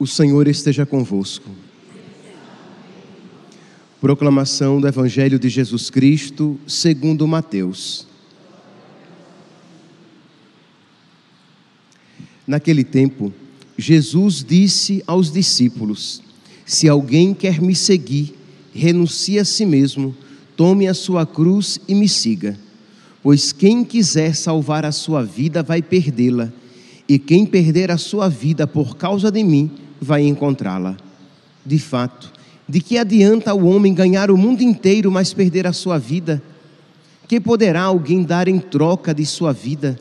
O Senhor esteja convosco. Proclamação do Evangelho de Jesus Cristo, segundo Mateus. Naquele tempo, Jesus disse aos discípulos: se alguém quer me seguir, renuncie a si mesmo, tome a sua cruz e me siga. Pois quem quiser salvar a sua vida vai perdê-la, e quem perder a sua vida por causa de mim vai encontrá-la. De fato, de que adianta o homem ganhar o mundo inteiro, mas perder a sua vida? Que poderá alguém dar em troca de sua vida?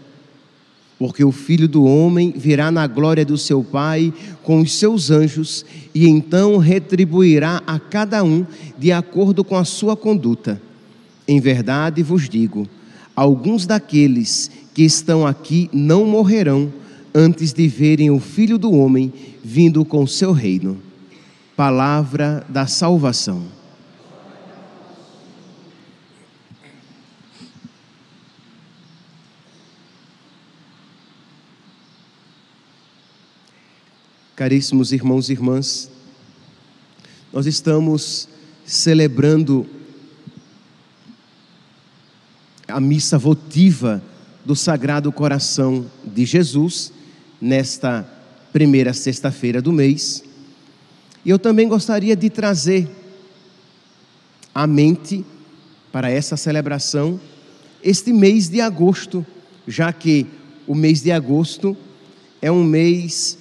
Porque o Filho do Homem virá na glória do seu Pai com os seus anjos, e então retribuirá a cada um de acordo com a sua conduta. Em verdade vos digo, alguns daqueles que estão aqui não morrerão antes de verem o Filho do Homem vindo com seu reino. Palavra da salvação. Caríssimos irmãos e irmãs, nós estamos celebrando a missa votiva do Sagrado Coração de Jesus, nesta primeira sexta-feira do mês. E eu também gostaria de trazer à mente, para essa celebração, este mês de agosto, já que o mês de agosto é um mês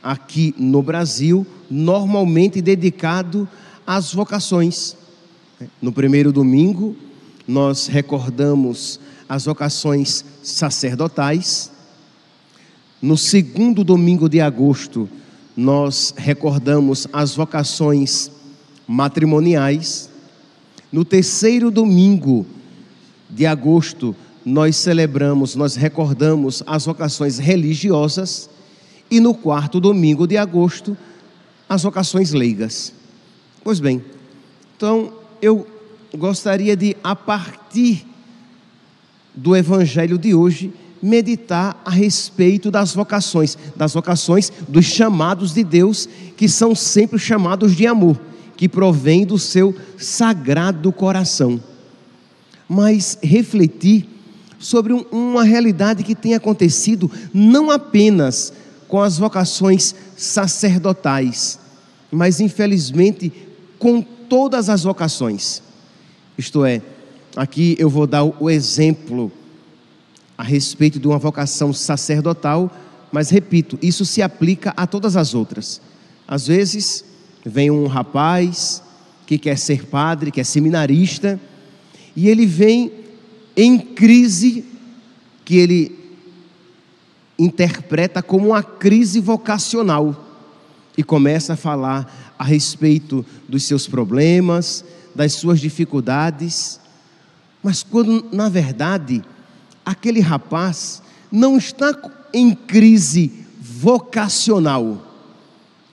aqui no Brasil normalmente dedicado às vocações. No primeiro domingo, nós recordamos as vocações sacerdotais. No segundo domingo de agosto, nós recordamos as vocações matrimoniais. No terceiro domingo de agosto, nós recordamos as vocações religiosas. E no quarto domingo de agosto, as vocações leigas. Pois bem, então eu gostaria de, a partir do Evangelho de hoje, meditar a respeito das vocações dos chamados de Deus, que são sempre chamados de amor, que provém do seu sagrado coração. Mas refletir sobre uma realidade que tem acontecido não apenas com as vocações sacerdotais, mas infelizmente com todas as vocações. Isto é, aqui eu vou dar o exemplo a respeito de uma vocação sacerdotal, mas repito, isso se aplica a todas as outras. Às vezes vem um rapaz que quer ser padre, que é seminarista, e ele vem em crise, que ele interpreta como uma crise vocacional, e começa a falar a respeito dos seus problemas, das suas dificuldades, mas quando na verdade aquele rapaz não está em crise vocacional,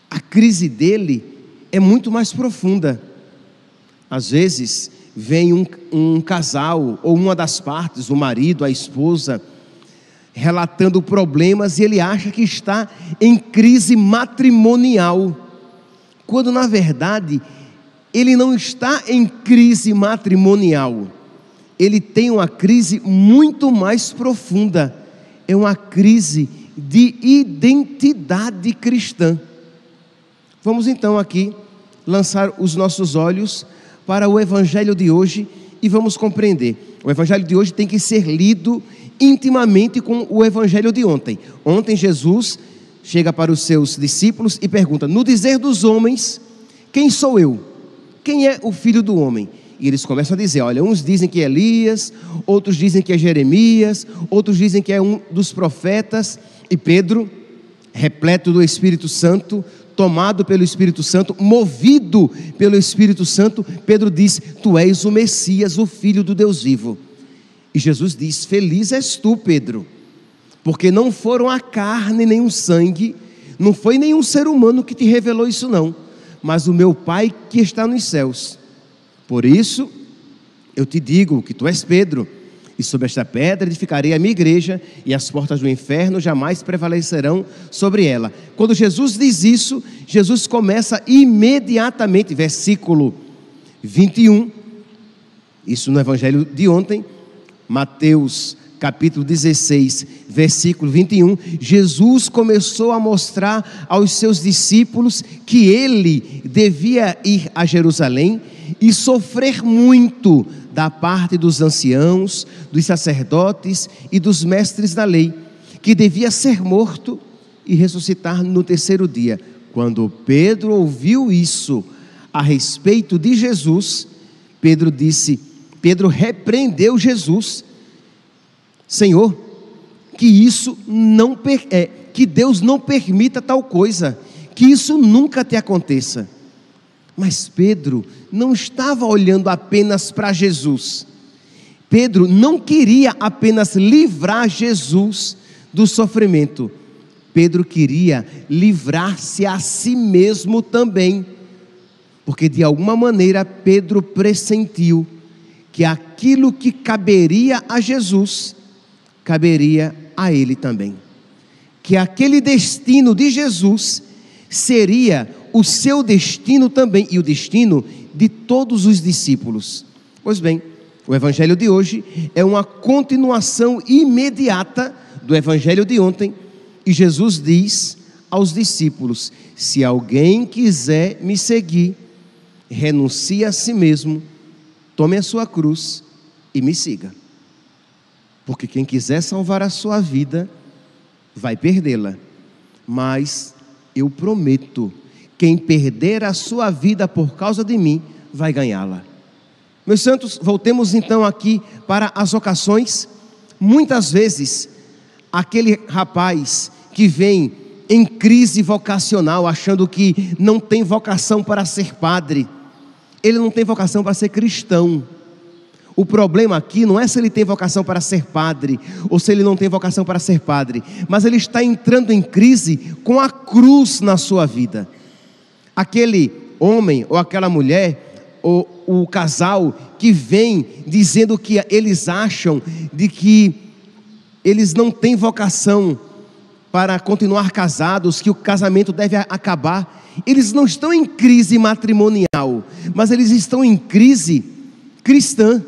a crise dele é muito mais profunda. Às vezes vem um casal, ou uma das partes, o marido, a esposa, relatando problemas, e ele acha que está em crise matrimonial, quando na verdade ele não está em crise matrimonial, ele tem uma crise muito mais profunda, é uma crise de identidade cristã. Vamos então aqui lançar os nossos olhos para o Evangelho de hoje e vamos compreender. O Evangelho de hoje tem que ser lido intimamente com o Evangelho de ontem. Ontem Jesus chega para os seus discípulos e pergunta: no dizer dos homens, quem sou eu? Quem é o Filho do Homem? E eles começam a dizer, olha, uns dizem que é Elias, outros dizem que é Jeremias, outros dizem que é um dos profetas. E Pedro, repleto do Espírito Santo, tomado pelo Espírito Santo, movido pelo Espírito Santo, Pedro diz: tu és o Messias, o Filho do Deus vivo. E Jesus diz: feliz és tu, Pedro, porque não foram a carne nem o sangue, não foi nenhum ser humano que te revelou isso não, mas o meu Pai que está nos céus. Por isso eu te digo que tu és Pedro, e sobre esta pedra edificarei a minha igreja, e as portas do inferno jamais prevalecerão sobre ela. Quando Jesus diz isso, Jesus começa imediatamente, versículo 21, isso no evangelho de ontem, Mateus capítulo 16, versículo 21, Jesus começou a mostrar aos seus discípulos que ele devia ir a Jerusalém e sofrer muito da parte dos anciãos, dos sacerdotes e dos mestres da lei, que devia ser morto e ressuscitar no terceiro dia. Quando Pedro ouviu isso a respeito de Jesus, Pedro repreendeu Jesus: Senhor, que Deus não permita tal coisa, que isso nunca te aconteça. Mas Pedro não estava olhando apenas para Jesus. Pedro não queria apenas livrar Jesus do sofrimento. Pedro queria livrar-se a si mesmo também. Porque de alguma maneira Pedro pressentiu que aquilo que caberia a Jesus, caberia a ele também. Que aquele destino de Jesus seria o seu destino também, e o destino de todos os discípulos. Pois bem, o evangelho de hoje é uma continuação imediata do evangelho de ontem, e Jesus diz aos discípulos: se alguém quiser me seguir, renuncie a si mesmo, tome a sua cruz e me siga. Porque quem quiser salvar a sua vida, vai perdê-la. Mas eu prometo, quem perder a sua vida por causa de mim, vai ganhá-la. Meus santos, voltemos então aqui para as ocasiões. Muitas vezes, aquele rapaz que vem em crise vocacional, achando que não tem vocação para ser padre, ele não tem vocação para ser cristão. O problema aqui não é se ele tem vocação para ser padre, ou se ele não tem vocação para ser padre, mas ele está entrando em crise com a cruz na sua vida. Aquele homem ou aquela mulher, ou o casal que vem dizendo que eles acham de que eles não têm vocação para continuar casados, que o casamento deve acabar, eles não estão em crise matrimonial, mas eles estão em crise cristã,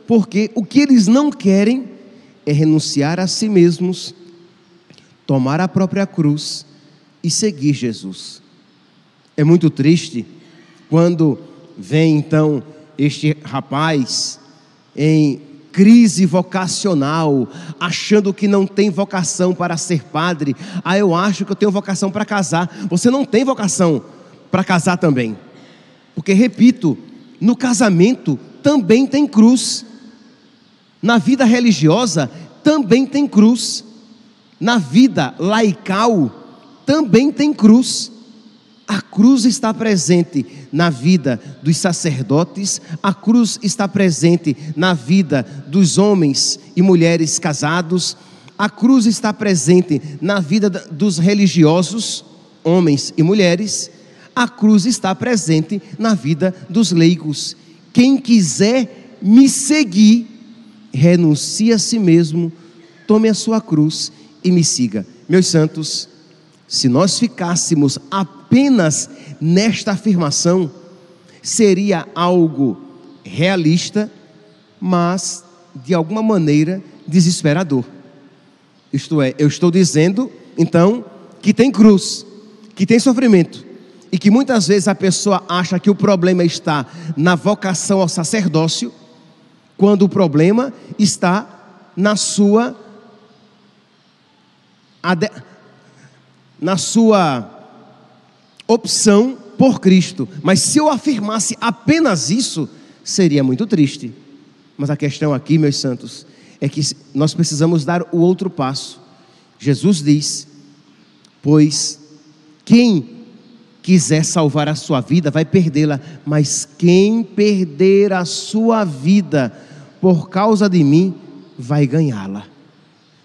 porque o que eles não querem é renunciar a si mesmos, tomar a própria cruz e seguir Jesus. É muito triste quando vem então este rapaz em crise vocacional, achando que não tem vocação para ser padre. Eu acho que eu tenho vocação para casar. Você não tem vocação para casar também, porque, repito, no casamento também tem cruz, na vida religiosa também tem cruz, na vida laical também tem cruz. A cruz está presente na vida dos sacerdotes, a cruz está presente na vida dos homens e mulheres casados, a cruz está presente na vida dos religiosos, homens e mulheres, a cruz está presente na vida dos leigos. Quem quiser me seguir, renuncie a si mesmo, tome a sua cruz e me siga. Meus santos, se nós ficássemos apenas nesta afirmação, seria algo realista, mas de alguma maneira desesperador. Isto é, eu estou dizendo então que tem cruz, que tem sofrimento, e que muitas vezes a pessoa acha que o problema está na vocação ao sacerdócio, quando o problema está na sua opção por Cristo. Mas se eu afirmasse apenas isso, seria muito triste. Mas a questão aqui, meus santos, é que nós precisamos dar o outro passo. Jesus diz: pois quem quiser salvar a sua vida vai perdê-la, mas quem perder a sua vida por causa de mim vai ganhá-la.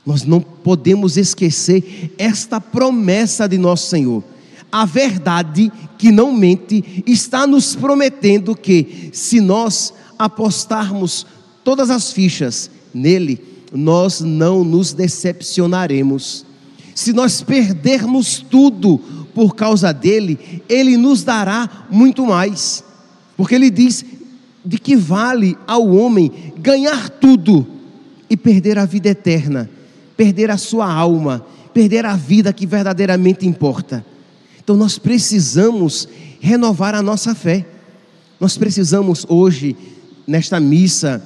Nós não podemos esquecer esta promessa de nosso Senhor. A verdade que não mente está nos prometendo que, se nós apostarmos todas as fichas nele, nós não nos decepcionaremos. Se nós perdermos tudo por causa dele, ele nos dará muito mais. Porque ele diz: de que vale ao homem ganhar tudo e perder a vida eterna, perder a sua alma, perder a vida que verdadeiramente importa. Então nós precisamos renovar a nossa fé. Nós precisamos hoje, nesta missa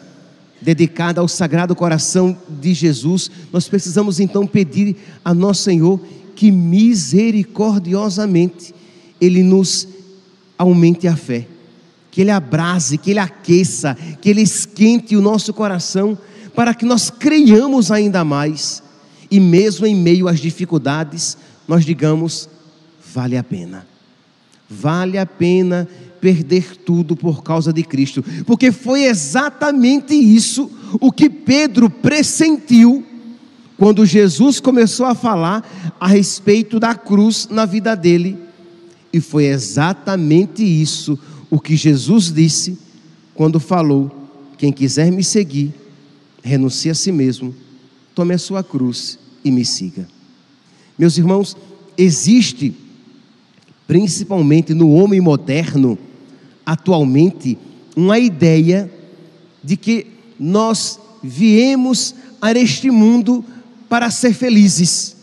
dedicada ao Sagrado Coração de Jesus, nós precisamos então pedir a nosso Senhor que misericordiosamente Ele nos aumente a fé, que Ele abrase, que Ele aqueça, que Ele esquente o nosso coração, para que nós creiamos ainda mais, e mesmo em meio às dificuldades, nós digamos: vale a pena perder tudo por causa de Cristo, porque foi exatamente isso o que Pedro pressentiu, quando Jesus começou a falar a respeito da cruz na vida dele, e foi exatamente isso o que Jesus disse, quando falou: quem quiser me seguir, renuncie a si mesmo, tome a sua cruz e me siga. Meus irmãos, existe, principalmente no homem moderno, atualmente, uma ideia de que nós viemos a este mundo para ser felizes.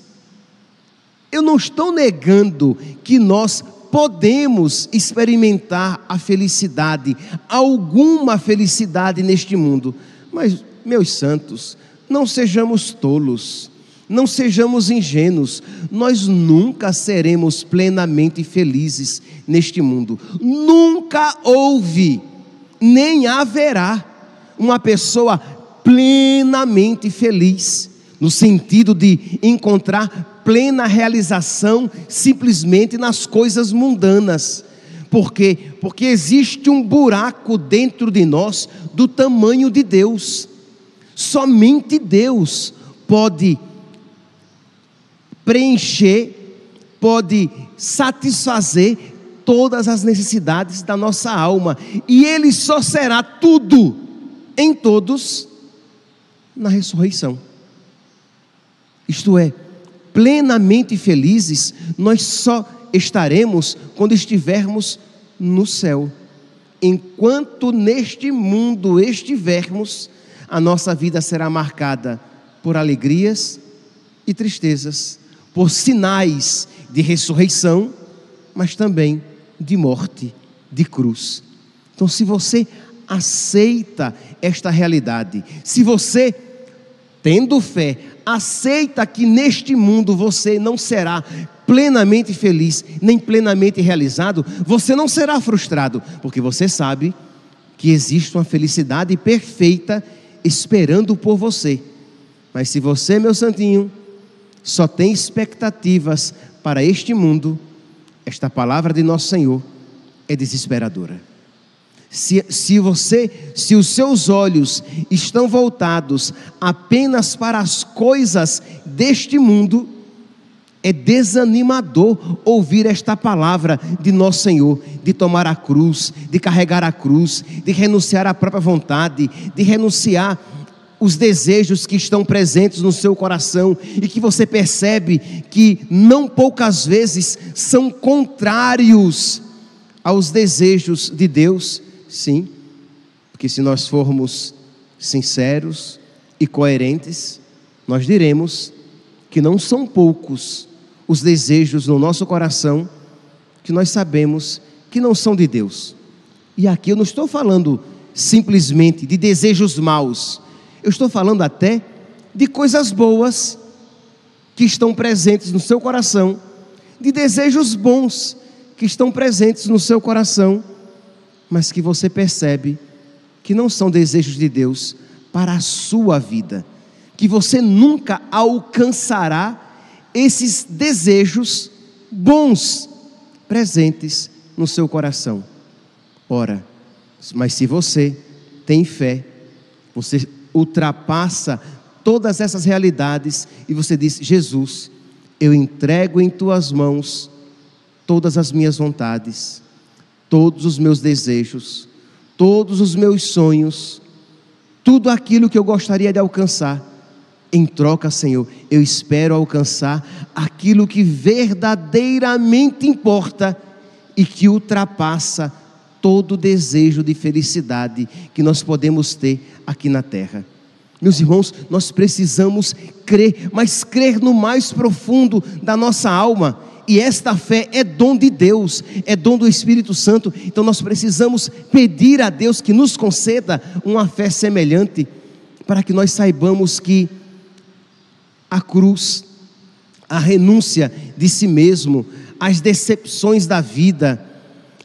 Eu não estou negando que nós podemos experimentar a felicidade, alguma felicidade neste mundo, mas, meus santos, não sejamos tolos, não sejamos ingênuos. Nós nunca seremos plenamente felizes neste mundo. Nunca houve, nem haverá uma pessoa plenamente feliz, no sentido de encontrar plena realização simplesmente nas coisas mundanas. Por quê? Porque existe um buraco dentro de nós do tamanho de Deus. Somente Deus pode preencher, pode satisfazer todas as necessidades da nossa alma, e Ele só será tudo em todos na ressurreição. Isto é, plenamente felizes nós só estaremos quando estivermos no céu. Enquanto neste mundo estivermos, a nossa vida será marcada por alegrias e tristezas, por sinais de ressurreição, mas também de morte, de cruz. Então, se você aceita esta realidade, se você, tendo fé, aceita que neste mundo você não será plenamente feliz, nem plenamente realizado, você não será frustrado, porque você sabe que existe uma felicidade perfeita esperando por você. Mas se você, meu santinho, só tem expectativas para este mundo, esta palavra de nosso Senhor é desesperadora. Se os seus olhos estão voltados apenas para as coisas deste mundo, é desanimador ouvir esta palavra de nosso Senhor, de tomar a cruz, de carregar a cruz, de renunciar à própria vontade, de renunciar os desejos que estão presentes no seu coração, e que você percebe que não poucas vezes são contrários aos desejos de Deus. Sim, porque se nós formos sinceros e coerentes, nós diremos que não são poucos os desejos no nosso coração que nós sabemos que não são de Deus. E aqui eu não estou falando simplesmente de desejos maus, eu estou falando até de coisas boas que estão presentes no seu coração, de desejos bons que estão presentes no seu coração, mas que você percebe que não são desejos de Deus para a sua vida, que você nunca alcançará esses desejos bons presentes no seu coração. Ora, mas se você tem fé, você ultrapassa todas essas realidades e você diz: Jesus, eu entrego em tuas mãos todas as minhas vontades, todos os meus desejos, todos os meus sonhos, tudo aquilo que eu gostaria de alcançar. Em troca, Senhor, eu espero alcançar aquilo que verdadeiramente importa e que ultrapassa todo desejo de felicidade que nós podemos ter aqui na terra. Meus irmãos, nós precisamos crer, mas crer no mais profundo da nossa alma. E esta fé é dom de Deus, é dom do Espírito Santo. Então nós precisamos pedir a Deus que nos conceda uma fé semelhante, para que nós saibamos que a cruz, a renúncia de si mesmo, as decepções da vida,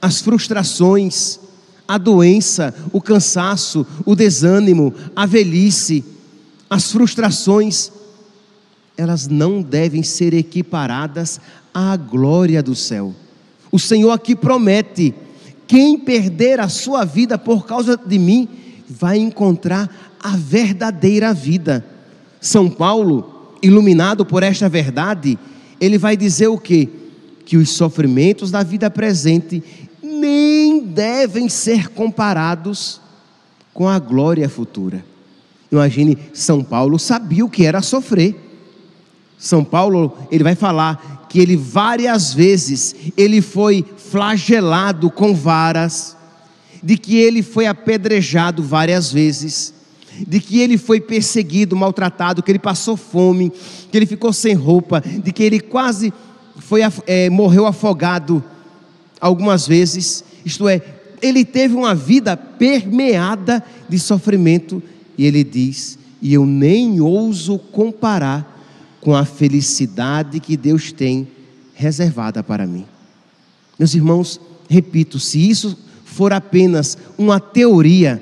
as frustrações, a doença, o cansaço, o desânimo, a velhice, as frustrações, elas não devem ser equiparadas à glória do céu. O Senhor aqui promete: quem perder a sua vida por causa de mim, vai encontrar a verdadeira vida. São Paulo, iluminado por esta verdade, ele vai dizer o quê? Que os sofrimentos da vida presente nem devem ser comparados com a glória futura. Imagine, São Paulo sabia o que era sofrer. São Paulo, ele vai falar que ele várias vezes, ele foi flagelado com varas, de que ele foi apedrejado várias vezes, de que ele foi perseguido, maltratado, que ele passou fome, que ele ficou sem roupa, de que ele quase morreu afogado algumas vezes. Isto é, ele teve uma vida permeada de sofrimento, e ele diz: e eu nem ouso comparar com a felicidade que Deus tem reservada para mim. Meus irmãos, repito, se isso for apenas uma teoria,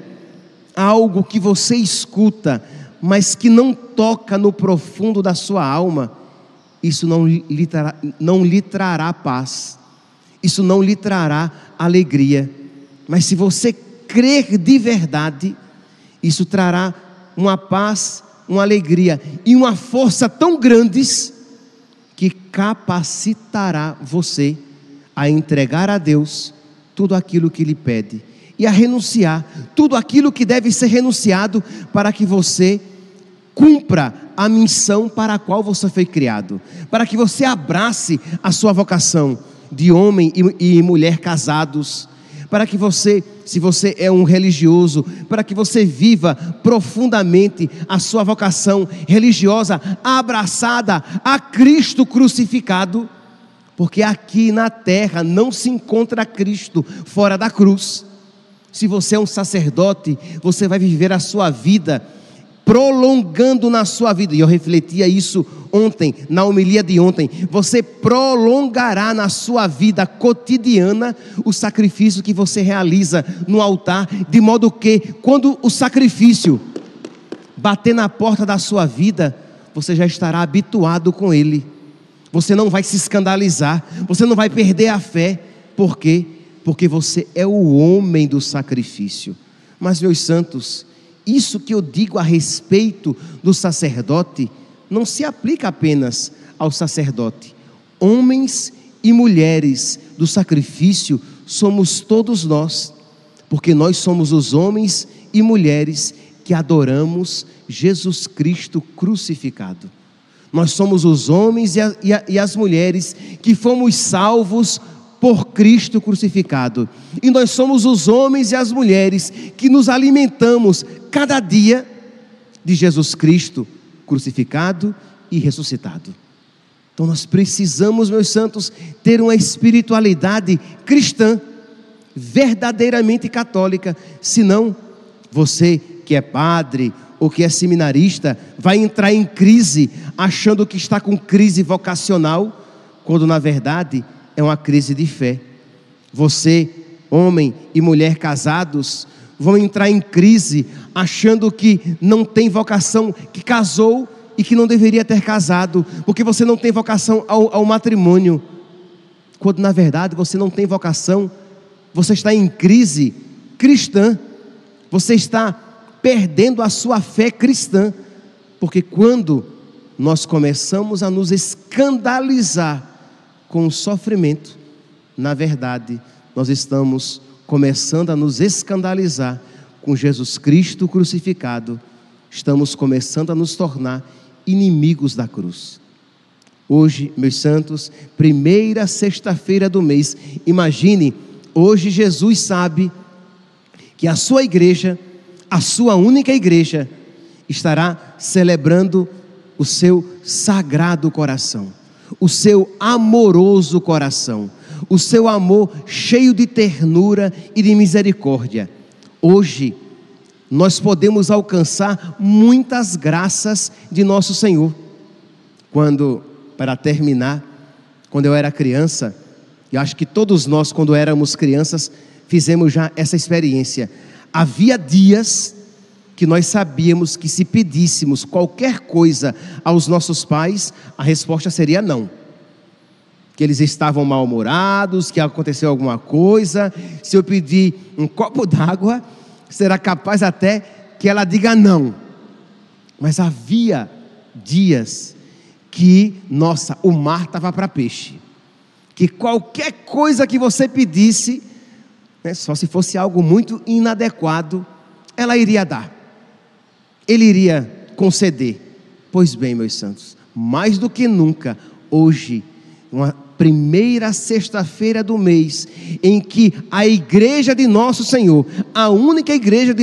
algo que você escuta, mas que não toca no profundo da sua alma, isso não lhe trará paz, isso não lhe trará alegria. Mas se você crer de verdade, isso trará uma paz, uma alegria e uma força tão grandes, que capacitará você a entregar a Deus tudo aquilo que Ele pede, e a renunciar tudo aquilo que deve ser renunciado, para que você cumpra a missão para a qual você foi criado, para que você abrace a sua vocação de homem e mulher casados, para que você, se você é um religioso, para que você viva profundamente a sua vocação religiosa, abraçada a Cristo crucificado, porque aqui na terra não se encontra Cristo fora da cruz. Se você é um sacerdote, você vai viver a sua vida prolongando na sua vida, e eu refletia isso ontem, na homilia de ontem. Você prolongará na sua vida cotidiana o sacrifício que você realiza no altar, de modo que, quando o sacrifício bater na porta da sua vida, você já estará habituado com ele. Você não vai se escandalizar, você não vai perder a fé. Por quê? Porque você é o homem do sacrifício. Mas, meus santos, isso que eu digo a respeito do sacerdote não se aplica apenas ao sacerdote. Homens e mulheres do sacrifício somos todos nós, porque nós somos os homens e mulheres que adoramos Jesus Cristo crucificado. Nós somos os homens e as mulheres que fomos salvos por Cristo crucificado, e nós somos os homens e as mulheres que nos alimentamos cada dia de Jesus Cristo crucificado e ressuscitado. Então nós precisamos, meus santos, ter uma espiritualidade cristã, verdadeiramente católica. Senão, você que é padre ou que é seminarista, vai entrar em crise, achando que está com crise vocacional, quando na verdade é uma crise de fé. Você, homem e mulher casados, vão entrar em crise achando que não tem vocação, que casou e que não deveria ter casado, porque você não tem vocação ao matrimônio, quando na verdade você não tem vocação. Você está em crise cristã, você está perdendo a sua fé cristã, porque quando nós começamos a nos escandalizar com o sofrimento, na verdade nós estamos começando a nos escandalizar com Jesus Cristo crucificado, estamos começando a nos tornar inimigos da cruz. Hoje, meus santos, primeira sexta-feira do mês, imagine, hoje Jesus sabe que a sua igreja, a sua única igreja, estará celebrando o seu sagrado coração, o seu amoroso coração, o seu amor cheio de ternura e de misericórdia. Hoje, nós podemos alcançar muitas graças de nosso Senhor. Para terminar, quando eu era criança, eu acho que todos nós, quando éramos crianças, fizemos já essa experiência. Havia dias que nós sabíamos que se pedíssemos qualquer coisa aos nossos pais, a resposta seria não. Que eles estavam mal-humorados, que aconteceu alguma coisa. Se eu pedir um copo d'água, será capaz até que ela diga não. Mas havia dias que, nossa, o mar estava para peixe. Que qualquer coisa que você pedisse, né, só se fosse algo muito inadequado, ela iria dar. Ele iria conceder. Pois bem, meus santos, mais do que nunca, hoje, uma primeira sexta-feira do mês, em que a igreja de nosso Senhor, a única igreja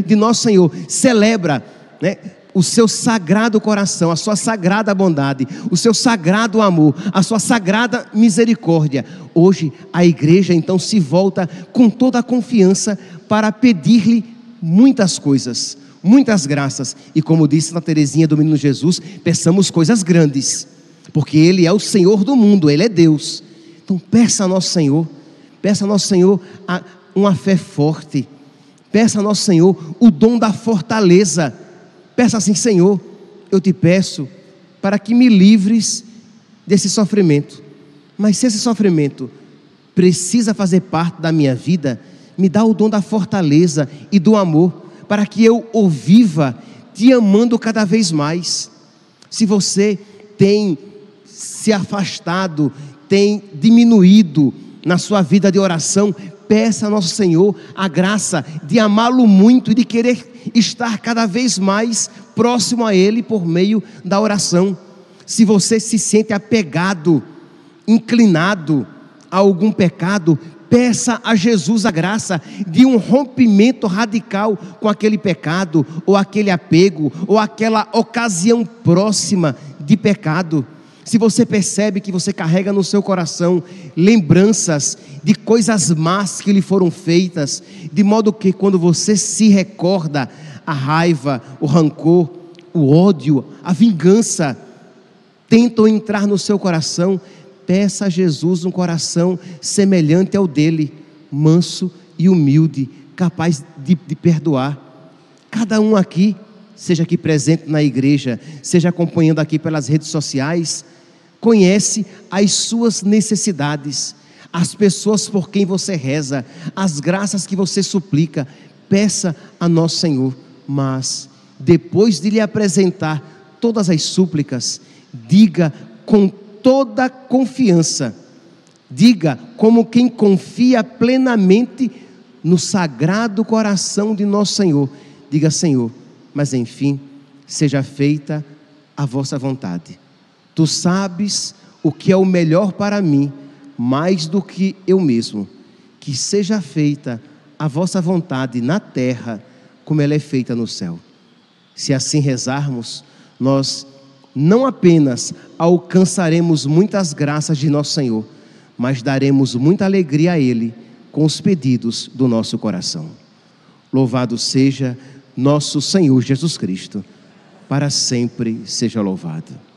de nosso Senhor, celebra, né, o seu sagrado coração, a sua sagrada bondade, o seu sagrado amor, a sua sagrada misericórdia. Hoje a igreja então se volta com toda a confiança para pedir-lhe muitas coisas, muitas graças. E como disse Santa Teresinha do Menino Jesus, peçamos coisas grandes, porque Ele é o Senhor do mundo, Ele é Deus. Então peça a nosso Senhor uma fé forte, peça a nosso Senhor o dom da fortaleza. Peça assim: Senhor, eu te peço para que me livres desse sofrimento, mas se esse sofrimento precisa fazer parte da minha vida, me dá o dom da fortaleza e do amor, para que eu o viva te amando cada vez mais. Se você tem se afastado, tem diminuído na sua vida de oração, peça a nosso Senhor a graça de amá-lo muito e de querer estar cada vez mais próximo a Ele por meio da oração. Se você se sente apegado, inclinado a algum pecado, peça a Jesus a graça de um rompimento radical com aquele pecado, ou aquele apego, ou aquela ocasião próxima de pecado. Se você percebe que você carrega no seu coração lembranças de coisas más que lhe foram feitas, de modo que quando você se recorda, a raiva, o rancor, o ódio, a vingança tentam entrar no seu coração, peça a Jesus um coração semelhante ao dele, manso e humilde, capaz de perdoar. Cada um aqui, seja aqui presente na igreja, seja acompanhando aqui pelas redes sociais, conhece as suas necessidades, as pessoas por quem você reza, as graças que você suplica. Peça a nosso Senhor, mas depois de lhe apresentar todas as súplicas, diga com toda confiança, diga como quem confia plenamente no sagrado coração de nosso Senhor. Diga: Senhor, mas enfim, seja feita a vossa vontade. Tu sabes o que é o melhor para mim, mais do que eu mesmo. Que seja feita a vossa vontade na terra, como ela é feita no céu. Se assim rezarmos, nós não apenas alcançaremos muitas graças de nosso Senhor, mas daremos muita alegria a Ele com os pedidos do nosso coração. Louvado seja nosso Senhor Jesus Cristo, para sempre seja louvado.